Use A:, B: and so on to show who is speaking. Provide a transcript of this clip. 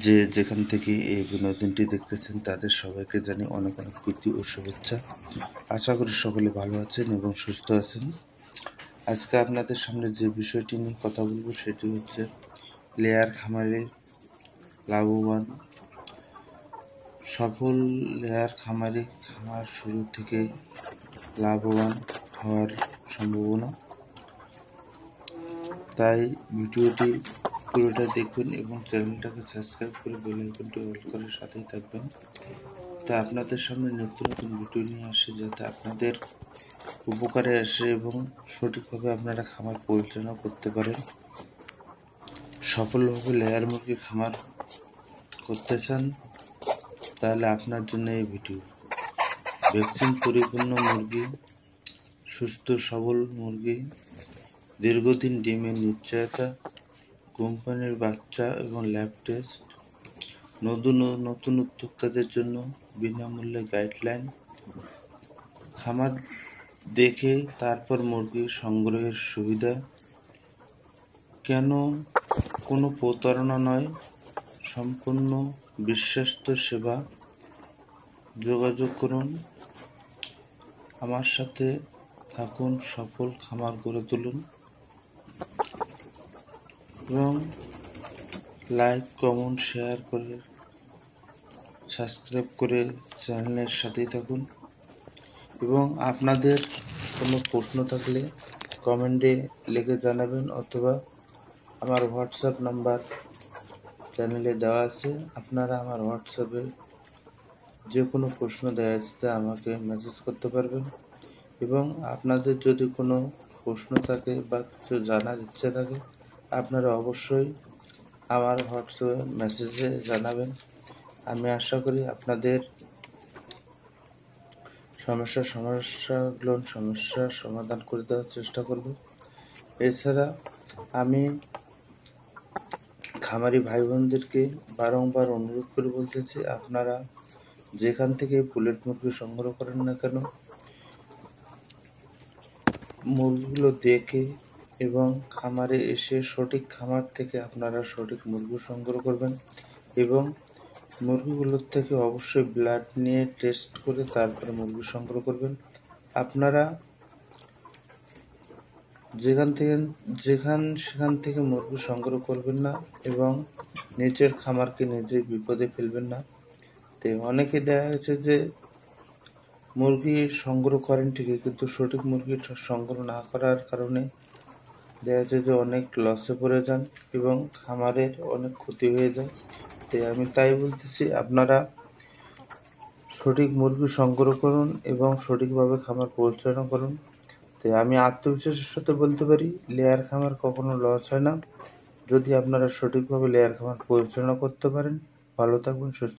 A: যে যেখান থেকে এই বিনোদনটি দেখতেছেন তাদের সবাইকে জানি অনেক অনেক প্রীতি ও শুভেচ্ছা। আশা করি সকলে ভালো আছেন এবং সুস্থ আছেন। আজকে আপনাদের সামনে যে বিষয়টি নিয়ে কথা বলবো সেটি হচ্ছে লেয়ার খামারের লাভবান। সফল লেয়ার খামারি খামার শুরু থেকে লাভবান হওয়ার সম্ভাবনা। তাই ভিডিওটি পুরোটা দেখবেন এবং চ্যানেলটাকে সাবস্ক্রাইব করে বেল আইকনটি অল করে সাথেই থাকবেন। তা আপনাদের সামনে নিত্য নতুন ভিডিও নিয়ে আসে যাতে আপনাদের উপকারে আসে এবং সঠিকভাবে আপনারা খামার পরিচালনা করতে পারেন। সফলভাবে লেয়ার মুরগির খামার করতে চান তাহলে আপনার জন্য এই ভিডিও। ভ্যাকসিন পরিপূর্ণ মুরগি, সুস্থ সবল মুরগি, দীর্ঘদিন ডিমের নিশ্চয়তা, কোম্পানির বাচ্চা এবং ল্যাব টেস্ট, নতুন উদ্যোক্তাদের জন্য বিনামূল্যে গাইডলাইন, খামার দেখে তারপর মুরগি সংগ্রহের সুবিধা, কেন কোনো প্রতারণা নয়, সম্পূর্ণ বিশ্বস্ত সেবা। যোগাযোগ করুন, আমার সাথে থাকুন, সফল খামার গড়ে তুলুন এবং লাইক, কমেন্ট, শেয়ার করে সাবস্ক্রাইব করে চ্যানেলের সাথেই থাকুন। এবং আপনাদের কোনো প্রশ্ন থাকলে কমেন্টে লিখে জানাবেন অথবা আমার হোয়াটসঅ্যাপ নাম্বার চ্যানেলে দেওয়া আছে। আপনারা আমার হোয়াটসঅ্যাপে যে কোনো প্রশ্ন দেওয়া আছে আমাকে মেসেজ করতে পারবেন। এবং আপনাদের যদি কোনো প্রশ্ন থাকে বা কিছু জানার ইচ্ছে থাকে আপনারা অবশ্যই আমার হোয়াটসঅ্যাপে মেসেজে জানাবেন। আমি আশা করি আপনাদের সমস্যার সমাধান করে দেওয়ার চেষ্টা করব। এছাড়া আমি খামারি ভাই বোনদেরকে বারংবার অনুরোধ করে বলতেছি, আপনারা যেখান থেকে পুলেট মুরগি সংগ্রহ করেন না কেন, মুরগিগুলো দেখে এবং খামারে এসে সঠিক খামার থেকে আপনারা সঠিক মুরগি সংগ্রহ করবেন এবং মুরগিগুলোর থেকে অবশ্যই ব্লাড নিয়ে টেস্ট করে তারপরে মুরগি সংগ্রহ করবেন। আপনারা সেখান থেকে মুরগি সংগ্রহ করবেন না এবং নিজের খামারকে নিজেই বিপদে ফেলবেন না। তো অনেকে দেখা গেছে যে মুরগি সংগ্রহ করেন ঠিকই, কিন্তু সঠিক মুরগি সংগ্রহ না করার কারণে দেখা যাচ্ছে যে অনেক লসে পড়ে যান এবং খামারের অনেক ক্ষতি হয়ে যায়। আমি তাই বলতেছি, আপনারা সঠিক মুরগি সংগ্রহ করুন এবং সঠিকভাবে খামার পরিচালনা করুন। আমি আত্মবিশ্বাসের সাথে বলতে পারি লেয়ার খামার কখনো লস হয় না যদি আপনারা সঠিকভাবে লেয়ার খামার পরিচালনা করতে পারেন। ভালো থাকবেন, সুস্থ